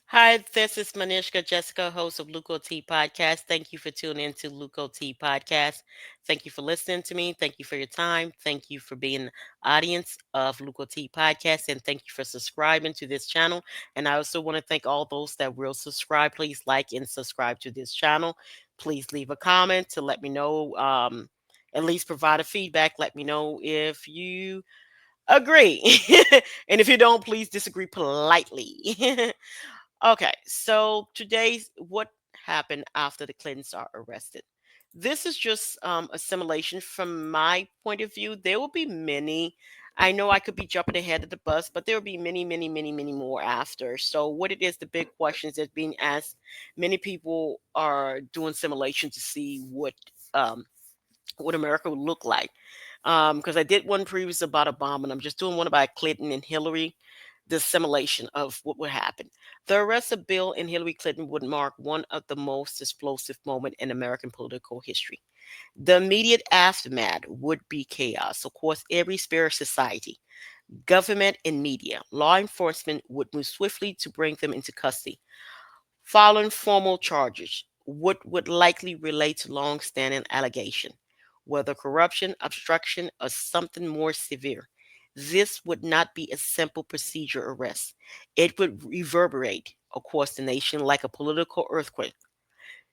Hi, this is Manishka Jessica, host of Luco T Podcast. Thank you for tuning into Luco T Podcast. Thank you for listening to me. Thank you for your time. Thank you for being the audience of Luco T Podcast. And thank you for subscribing to this channel. And I also want to thank all those that will subscribe. Please like and subscribe to this channel. Please leave a comment to let me know, at least provide a feedback. Let me know if you agree. And if you don't, please disagree politely. Okay, so today's what happened after the Clintons are arrested. This is just a simulation from my point of view. There will be many. I know I could be jumping ahead of the bus, but there will be many, many, many, many more after. So, what it is, the big questions that's being asked, many people are doing simulations to see um, what America would look like. Because I did one previous about Obama, and I'm just doing one about Clinton and Hillary, the simulation of what would happen. The arrest of Bill and Hillary Clinton would mark one of the most explosive moments in American political history. The immediate aftermath would be chaos. Of course, every sphere of society, government and media, law enforcement would move swiftly to bring them into custody. Following formal charges, would likely relate to long-standing allegation, whether corruption, obstruction, or something more severe. This would not be a simple procedure arrest. It would reverberate across the nation like a political earthquake.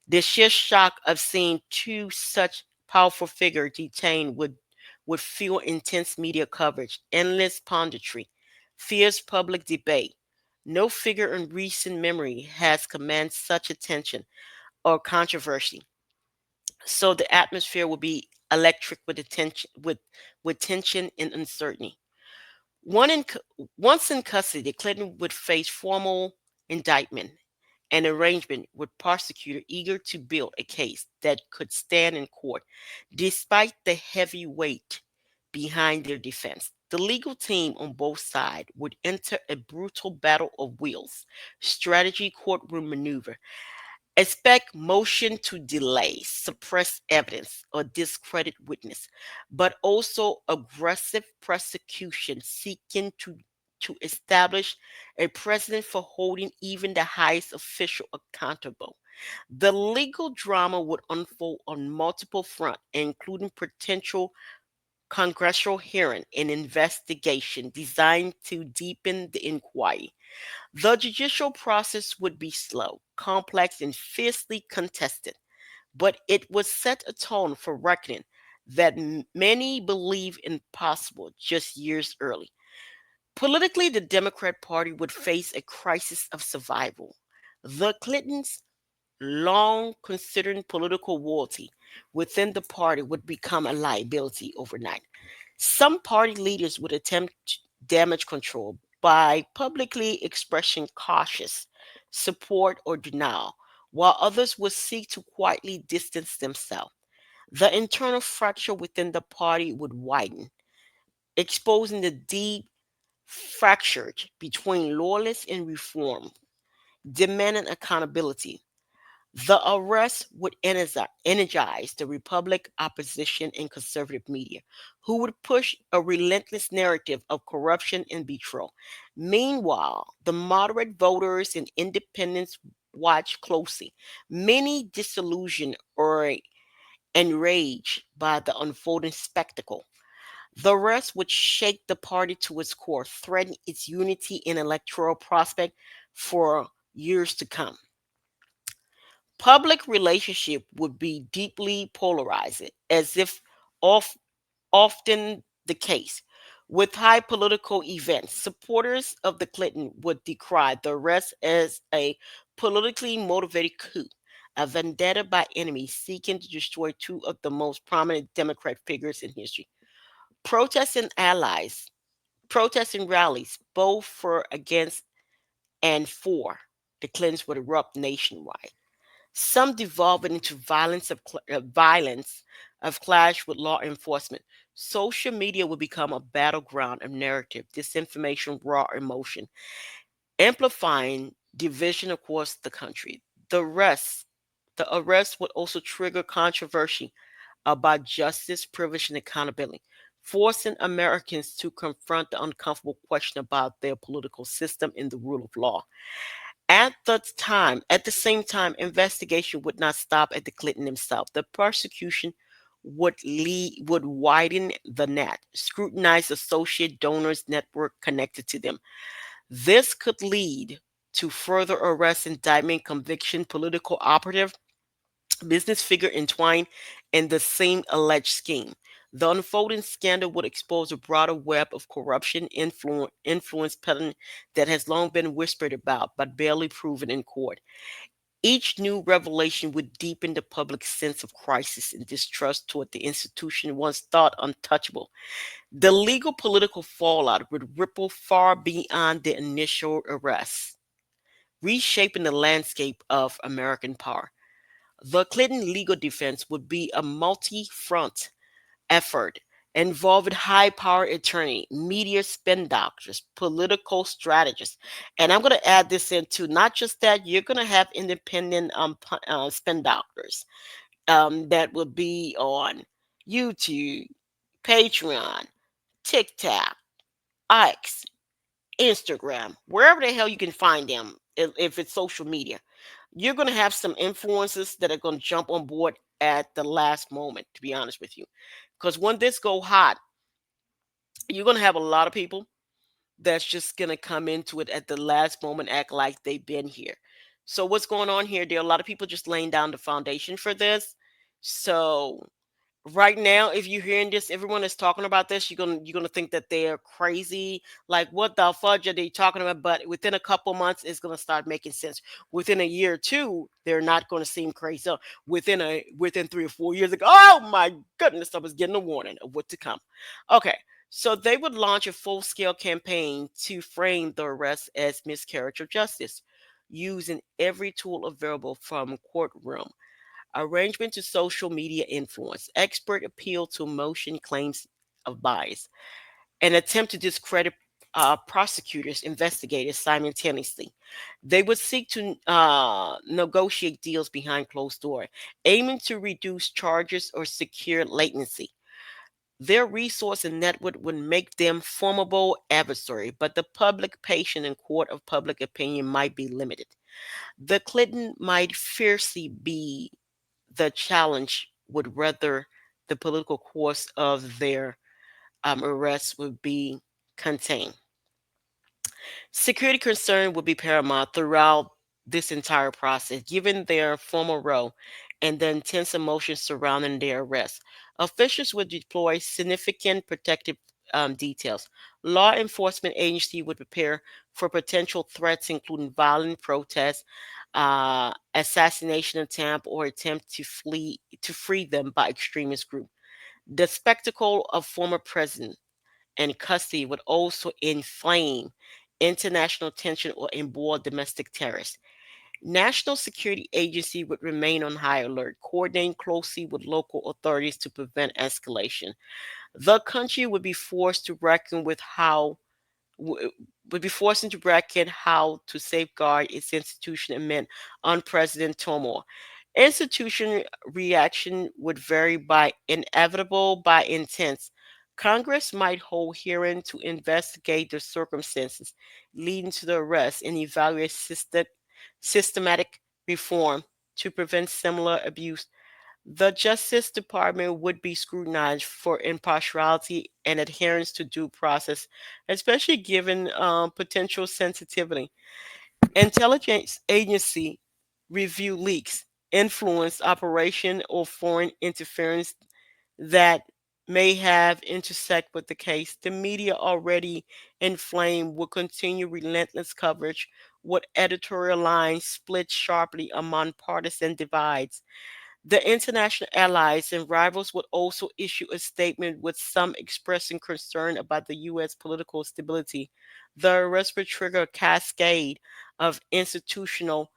The sheer shock of seeing two such powerful figures detained would fuel intense media coverage, endless punditry, fierce public debate. No figure in recent memory has commanded such attention or controversy. So the atmosphere will be electric with attention, with tension and uncertainty. One in, Once in custody, Clinton would face formal indictment and arrangement with prosecutor eager to build a case that could stand in court, despite the heavy weight behind their defense. The legal team on both sides would enter a brutal battle of wills, strategy, courtroom maneuver. Expect motion to delay, suppress evidence, or discredit witness, but also aggressive prosecution seeking to establish a precedent for holding even the highest official accountable. The legal drama would unfold on multiple fronts, including potential congressional hearing and investigation designed to deepen the inquiry. The judicial process would be slow, complex, and fiercely contested, but it would set a tone for reckoning that many believe impossible just years early. Politically, the Democrat Party would face a crisis of survival. The Clintons, long considered political loyalty within the party, would become a liability overnight. Some party leaders would attempt damage control by publicly expressing cautious support or denial, while others would seek to quietly distance themselves. The internal fracture within the party would widen, exposing the deep fracture between loyalists and reform, demanding accountability. The arrest would energize the Republic opposition and conservative media, who would push a relentless narrative of corruption and betrayal. Meanwhile, the moderate voters and independents watch closely, many disillusioned or enraged by the unfolding spectacle. The arrest would shake the party to its core, threaten its unity and electoral prospect for years to come. Public relationship would be deeply polarized, as if of, often the case. With high political events, supporters of the Clinton would decry the arrest as a politically motivated coup, a vendetta by enemies seeking to destroy two of the most prominent Democrat figures in history. Protests and allies, protests and rallies, both for, against, and for the Clintons would erupt nationwide. Some devolving into violence of clash with law enforcement. Social media will become a battleground of narrative, disinformation, raw emotion, amplifying division across the country. The arrest would also trigger controversy about justice, privilege, and accountability, forcing Americans to confront the uncomfortable question about their political system and the rule of law. At the same time, investigation would not stop at the Clinton himself. The prosecution would widen the net, scrutinize associate donors network connected to them. This could lead to further arrest, indictment, conviction, political operative, business figure entwined in the same alleged scheme. The unfolding scandal would expose a broader web of corruption, influence pattern that has long been whispered about but barely proven in court. Each new revelation would deepen the public's sense of crisis and distrust toward the institution once thought untouchable. The legal political fallout would ripple far beyond the initial arrest, reshaping the landscape of American power. The Clinton legal defense would be a multi front effort involving high power attorney, media spin doctors, political strategists. And I'm going to add this into not just that, you're going to have independent spin doctors that will be on YouTube, Patreon, TikTok, X, Instagram, wherever the hell you can find them, if it's social media. You're going to have some influencers that are going to jump on board at the last moment, to be honest with you. Because when this go hot, you're going to have a lot of people that's just going to come into it at the last moment, act like they've been here. So what's going on here? There are a lot of people just laying down the foundation for this. So right now, if you're hearing this, everyone is talking about this, you're gonna think that they're crazy. Like, what the fudge are they talking about? But within a couple months, it's gonna start making sense. Within a year or two, they're not gonna seem crazy. So within 3 or 4 years ago, oh my goodness, I was getting a warning of what to come. Okay. So they would launch a full-scale campaign to frame the arrest as miscarriage of justice, using every tool available from courtroom arrangement to social media influence, expert appeal to motion claims of bias, an attempt to discredit prosecutors, investigators simultaneously. They would seek to negotiate deals behind closed door, aiming to reduce charges or secure latency. Their resource and network would make them formidable adversary, but the public patience and court of public opinion might be limited. The Clinton might fiercely be the challenge would rather the political course of their arrest would be contained. Security concern would be paramount throughout this entire process, given their former role and the intense emotions surrounding their arrest. Officials would deploy significant protective details. Law enforcement agency would prepare for potential threats, including violent protests, assassination attempt, or attempt to free them by extremist group. The spectacle of former president and custody would also inflame international tension or embroil domestic terrorists. National Security Agency would remain on high alert, coordinating closely with local authorities to prevent escalation. The country would be forced to reckon with how w- would be forced into bracket how to safeguard its institution amid unprecedented turmoil. Institution reaction would vary by inevitable by intense. Congress might hold hearing to investigate the circumstances leading to the arrest and evaluate systematic reform to prevent similar abuse. The Justice Department would be scrutinized for impartiality and adherence to due process, especially given potential sensitivity. Intelligence agency review leaks, influence operation, or foreign interference that may have intersect with the case. The media already inflamed will continue relentless coverage with editorial lines split sharply among partisan divides. The international allies and rivals would also issue a statement with some expressing concern about the U.S. political stability. The arrest would trigger a cascade of institutional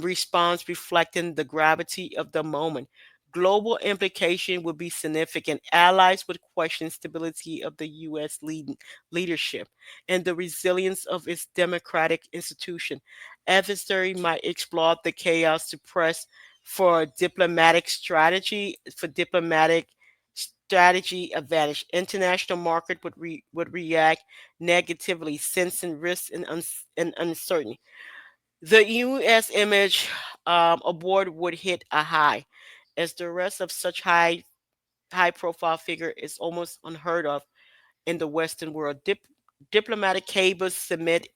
response reflecting the gravity of the moment. Global implication would be significant. Allies would question stability of the U.S. leadership and the resilience of its democratic institution. Adversary might exploit the chaos to press for diplomatic strategy advantage. International market would react negatively, sensing risk and uncertainty. The U.S. image award would hit a high, as the rest of such high profile figure is almost unheard of in the Western world. Diplomatic cables submit.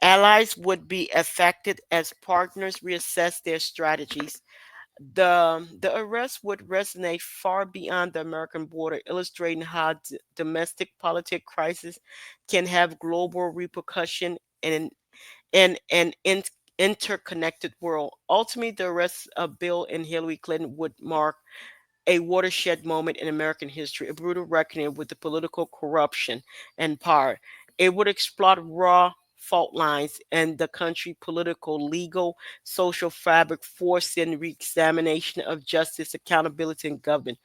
Allies would be affected as partners reassess their strategies. The arrest would resonate far beyond the American border, illustrating how domestic politic crisis can have global repercussion in an interconnected world. Ultimately, the arrest of Bill and Hillary Clinton would mark a watershed moment in American history, a brutal reckoning with the political corruption and power. It would explore raw fault lines and the country political, legal, social fabric, forcing re-examination of justice, accountability, and government.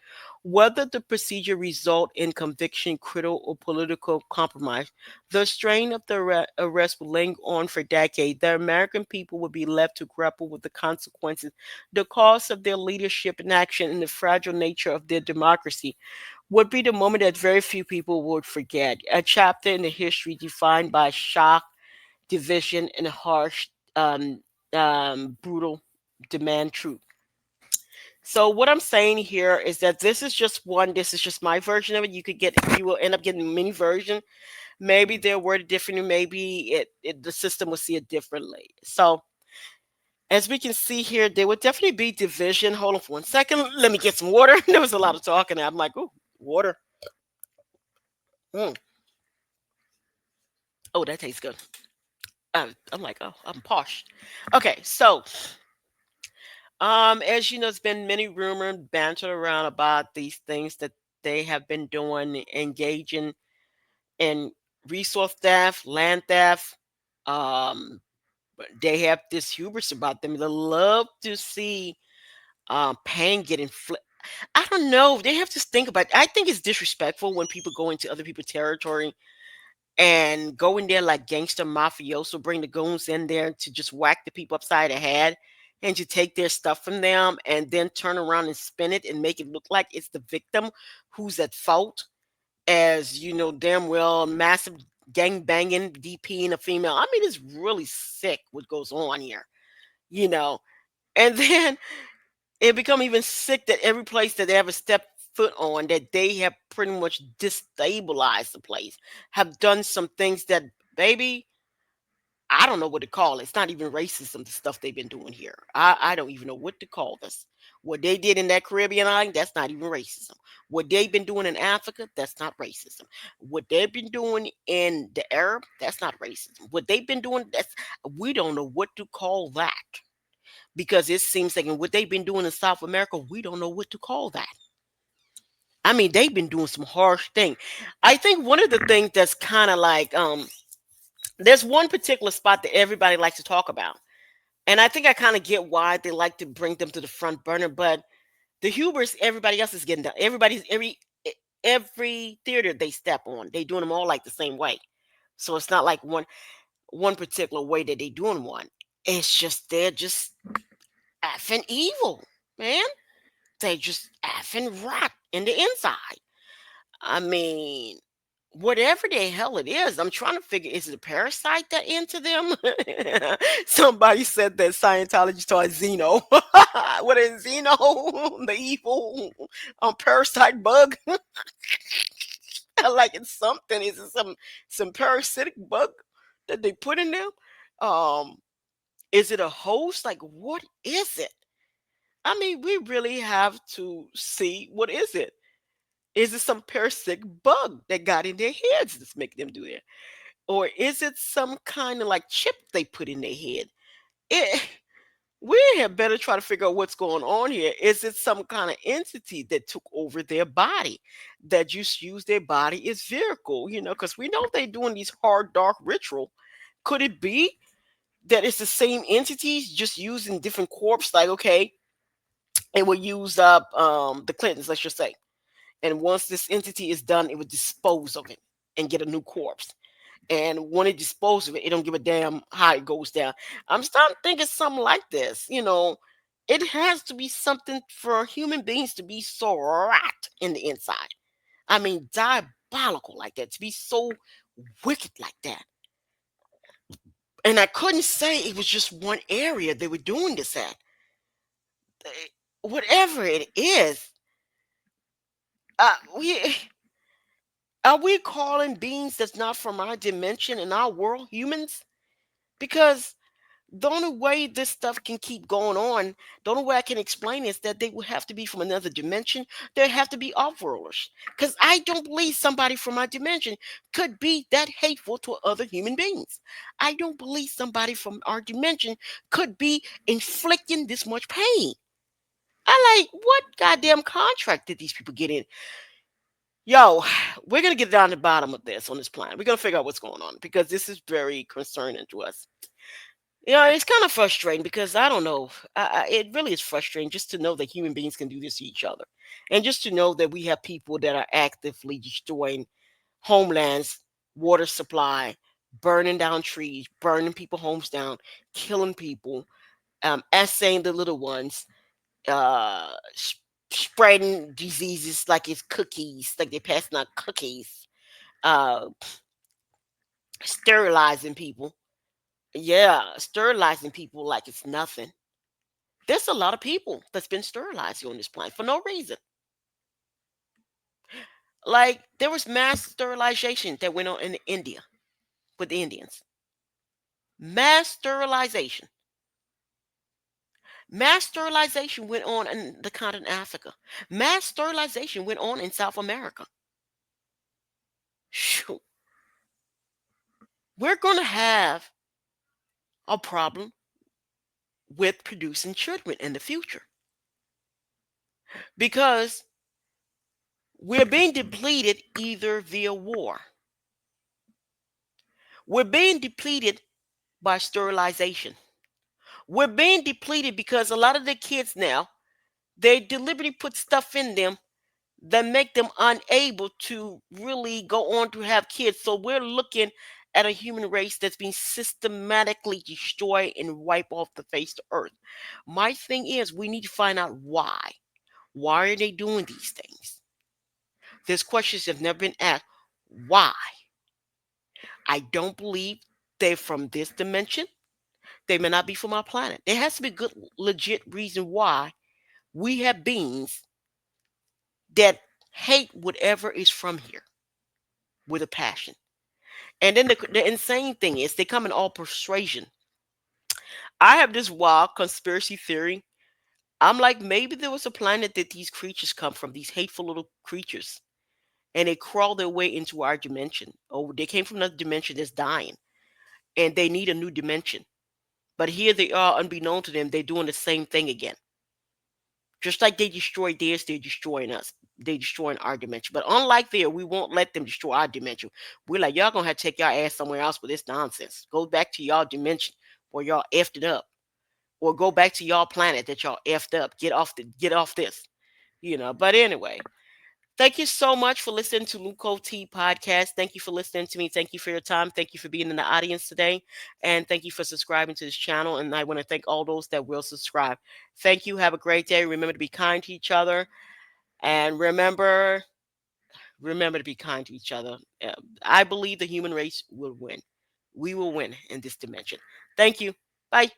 Whether the procedure result in conviction, acquittal, or political compromise, the strain of the arrest will linger on for decades. The American people would be left to grapple with the consequences, the cost of their leadership and action, and the fragile nature of their democracy would be the moment that very few people would forget. A chapter in the history defined by shock, division, and harsh, brutal demand truth. So what I'm saying here is that this is just one. This is just my version of it. You will end up getting many versions. Maybe they're worded differently. Maybe the system will see it differently. So as we can see here, there would definitely be division. Hold on for 1 second. Let me get some water. There was a lot of talking. I'm like, oh, water. Mm. Oh, that tastes good. I'm like, oh, I'm posh. Okay, so as you know, there's been many rumors bantered around about these things that they have been doing, engaging in resource theft, land theft. But they have this hubris about them. They love to see pain getting flipped. I don't know. They have to think about. I think it's disrespectful when people go into other people's territory and go in there like gangster mafioso, bring the goons in there to just whack the people upside the head and to take their stuff from them and then turn around and spin it and make it look like it's the victim who's at fault, as you know damn well massive gang banging DP and a female. I mean, it's really sick what goes on here, you know. And then it become even sick that every place that they ever stepped foot on, that they have pretty much destabilized the place, have done some things that, baby, I don't know what to call it. It's not even racism, the stuff they've been doing here. I don't even know what to call this. What they did in that Caribbean island, that's not even racism. What they've been doing in Africa, that's not racism. What they've been doing in the Arab, that's not racism. What they've been doing, that's, we don't know what to call that, because it seems like, and what they've been doing in South America, we don't know what to call that. I mean, they've been doing some harsh thing. I think one of the things that's kind of like, there's one particular spot that everybody likes to talk about, and I think I kind of get why they like to bring them to the front burner. But the hubris, everybody else is getting done. Every theater they step on, they doing them all like the same way. So it's not like one particular way that they doing one. It's just they're just effing evil, man. They just effing rot in the inside. I mean, whatever the hell it is, I'm trying to figure, is it a parasite that into them? Somebody said that Scientology taught Xeno. What is Xeno? The evil parasite bug? Like it's something. Is it some parasitic bug that they put in them? Um, is it a host? Like what is it? I mean, we really have to see, what is it? Is it some parasitic bug that got in their heads that's making them do that? Or is it some kind of like chip they put in their head? It, we had better try to figure out what's going on here. Is it some kind of entity that took over their body, that just used their body as vehicle? You know, because we know they're doing these hard, dark ritual. Could it be that it's the same entities just using different corpse? Like, okay, it will use up the Clintons, let's just say. And once this entity is done, it would dispose of it and get a new corpse. And when it disposes of it, it don't give a damn how it goes down. I'm starting to think it's something like this. You know, it has to be something for human beings to be so rot in the inside. I mean, diabolical like that, to be so wicked like that. And I couldn't say it was just one area they were doing this at. Whatever it is, we are we calling beings that's not from our dimension in our world humans? Because the only way this stuff can keep going on, the only way I can explain is that they would have to be from another dimension. They have to be off-worlders. Because I don't believe somebody from my dimension could be that hateful to other human beings. I don't believe somebody from our dimension could be inflicting this much pain. I like, what goddamn contract did these people get in? Yo, we're gonna get down to the bottom of this on this plan. We're gonna figure out what's going on because this is very concerning to us. It's kind of frustrating because I don't know. It really is frustrating just to know that human beings can do this to each other, and just to know that we have people that are actively destroying homelands, water supply, burning down trees, burning people homes down, killing people, essaying the little ones, spreading diseases like it's cookies, like they're passing out cookies, uh, sterilizing people. Yeah, sterilizing people like it's nothing. There's a lot of people that's been sterilized on this planet for no reason. Like there was mass sterilization that went on in India with the Indians. Mass sterilization. Mass sterilization went on in the continent of Africa. Mass sterilization went on in South America. Shoot. We're going to have a problem with producing children in the future because we're being depleted either via war. We're being depleted by sterilization. We're being depleted because a lot of the kids now, they deliberately put stuff in them that make them unable to really go on to have kids. So we're looking at a human race that's being systematically destroyed and wiped off the face of earth. My thing is we need to find out why. Why are they doing these things? There's questions that have never been asked. Why? I don't believe they're from this dimension. They may not be from our planet. There has to be a good, legit reason why we have beings that hate whatever is from here with a passion. And then the insane thing is they come in all persuasion. I have this wild conspiracy theory. I'm like, maybe there was a planet that these creatures come from, these hateful little creatures, and they crawl their way into our dimension. Oh, they came from another dimension that's dying, and they need a new dimension. But here they are, unbeknown to them, they're doing the same thing again. Just like they destroyed theirs, they're destroying us. They destroying our dimension. But unlike there, we won't let them destroy our dimension. We're like, y'all gonna have to take y'all ass somewhere else with this nonsense. Go back to y'all dimension where y'all effed it up. Or go back to y'all planet that y'all effed up. Get off this. But anyway, thank you so much for listening to Luco T Podcast. Thank you for listening to me. Thank you for your time. Thank you for being in the audience today. And thank you for subscribing to this channel. And I want to thank all those that will subscribe. Thank you. Have a great day. Remember to be kind to each other. And remember to be kind to each other. I believe the human race will win. We will win in this dimension. Thank you. Bye.